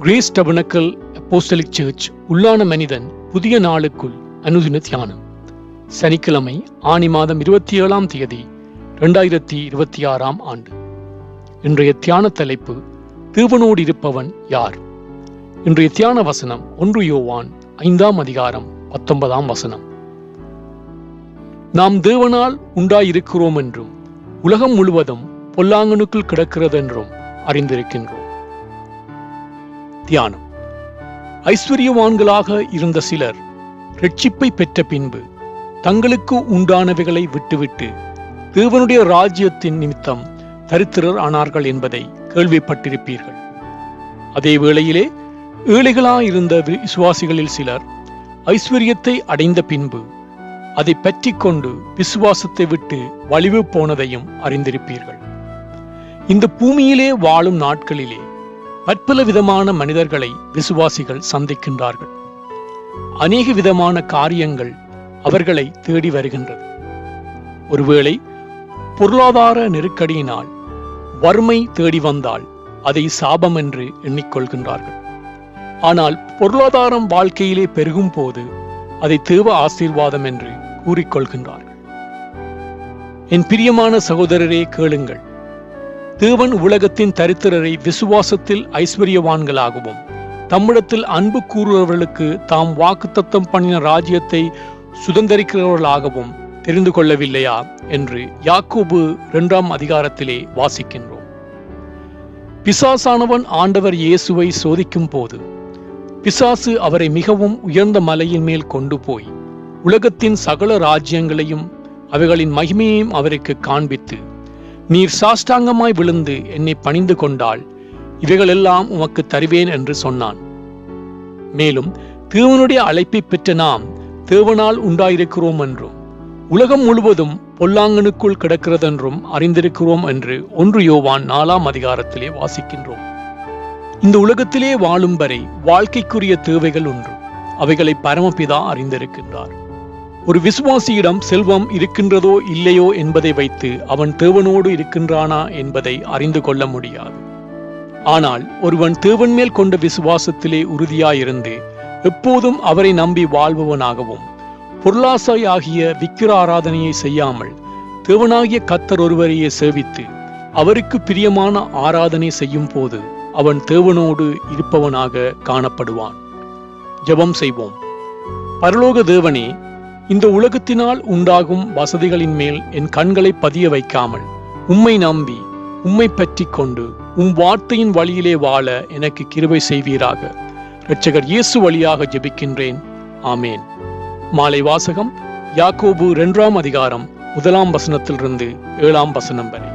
Grace டபர்னக்கல் apostolic search உள்ளான மனிதன் புதிய நாளுக்குள் அனுதின தியானம். சனிக்கிழமை ஆனி மாதம் 27ஆம் தேதி 2026ஆம் ஆண்டு. இன்றைய தியான தலைப்பு தேவனோடு இருப்பவன் யார்? இன்றைய தியான வசனம் 1 யோவான் 5ஆம் அதிகாரம் 19ஆம் வசனம். நாம் தேவனால் உண்டாயிருக்கிறோம் என்றும் உலகம் முழுவதும் பொல்லாங்கனுக்குள் கிடக்கிறது என்றும் அறிந்திருக்கின்றோம். தியானம். ஐஸ்வர்யவான்களாக இருந்த சிலர் இரட்சிப்பை பெற்ற பின்பு தங்களுக்கு உண்டானவைகளை விட்டுவிட்டு தேவனுடைய ராஜ்யத்தின் நிமித்தம் தரித்திரர் ஆனார்கள் என்பதை கேள்விப்பட்டிருப்பீர்கள். அதே வேளையிலே ஏழைகளாயிருந்த விசுவாசிகளில் சிலர் ஐஸ்வர்யத்தை அடைந்த பின்பு அதை பற்றி கொண்டு விசுவாசத்தை விட்டு வலிவு போனதையும் அறிந்திருப்பீர்கள். இந்த பூமியிலே வாழும் நாட்களிலே பற்பல விதமான மனிதர்களை விசுவாசிகள் சந்திக்கின்றார்கள். அநேக விதமான காரியங்கள் அவர்களை தேடி வருகின்றது. ஒருவேளை பொருளாதார நெருக்கடியினால் வறுமை தேடி வந்தால் அதை சாபம் என்று எண்ணிக்கொள்கின்றார்கள். ஆனால் பொருளாதாரம் வாழ்க்கையிலே பெருகும் போது அதை தேவ ஆசீர்வாதம் என்று கூறிக்கொள்கின்றார்கள். என் பிரியமான சகோதரரே, கேளுங்கள். தேவன் உலகத்தின் தரித்திரரை விசுவாசத்தில் ஐஸ்வர்யவான்களாகவும் தம்மிடத்தில் அன்பு கூறுபவர்களுக்கு தாம் வாக்குத்தத்தம் பண்ணின ராஜ்யத்தை சுதந்திரிக்கிறவர்களாகவும் தெரிந்து கொள்ளவில்லையா என்று யாக்கோபு 2ஆம் அதிகாரத்திலே வாசிக்கின்றோம். பிசாசானவன் ஆண்டவர் இயேசுவை சோதிக்கும் போது பிசாசு அவரை மிகவும் உயர்ந்த மலையின் மேல் கொண்டு போய் உலகத்தின் சகல ராஜ்யங்களையும் அவைகளின் மகிமையையும் அவருக்கு காண்பித்து, நீர் சாஷ்டாங்கமாய் விழுந்து என்னை பணிந்து கொண்டால் இவைகளெல்லாம் உமக்கு தருவேன் என்று சொன்னான். மேலும் தேவனுடைய அழைப்பை பெற்ற நாம் தேவனால் உண்டாயிருக்கிறோம் என்றும் உலகம் முழுவதும் பொல்லாங்கனுக்குள் கிடக்கிறதென்றும் அறிந்திருக்கிறோம் என்று 1 யோவான் 4ஆம் அதிகாரத்திலே வாசிக்கின்றோம். இந்த உலகத்திலே வாழும் வரை வாழ்க்கைக்குரிய தேவைகள் ஒன்று. அவைகளை பரமபிதா அறிந்திருக்கின்றார். ஒரு விசுவாசியிடம் செல்வம் இருக்கின்றதோ இல்லையோ என்பதை வைத்து அவன் தேவனோடு இருக்கின்றானா என்பதை அறிந்து கொள்ள முடியாது. ஆனால் ஒருவன் தேவன் மேல் கொண்ட விசுவாசத்திலே உறுதியாயிருந்து எப்போதும் அவரை நம்பி வாழ்பவனாகவும் பொருளாசையாகிய விக்கிர ஆராதனையை செய்யாமல் தேவனாகிய கர்த்தர் ஒருவரையே சேவித்து அவருக்கு பிரியமான ஆராதனை செய்யும் போது அவன் தேவனோடு இருப்பவனாக காணப்படுவான். ஜெபம் செய்வோம். பரலோக தேவனே, இந்த உலகத்தினால் உண்டாகும் வசதிகளின் மேல் என் கண்களை பதிய வைக்காமல் உம்மை நம்பி உம்மை பற்றி கொண்டு உம் வார்த்தையின் வழியிலே வாழ எனக்கு கிருபை செய்வீராக. இரட்சகர் இயேசு வழியாக ஜெபிக்கின்றேன். ஆமேன். மாலை வாசகம் யாக்கோபு 2ஆம் அதிகாரம் 1ஆம் வசனத்திலிருந்து 7ஆம் வசனம் வரை.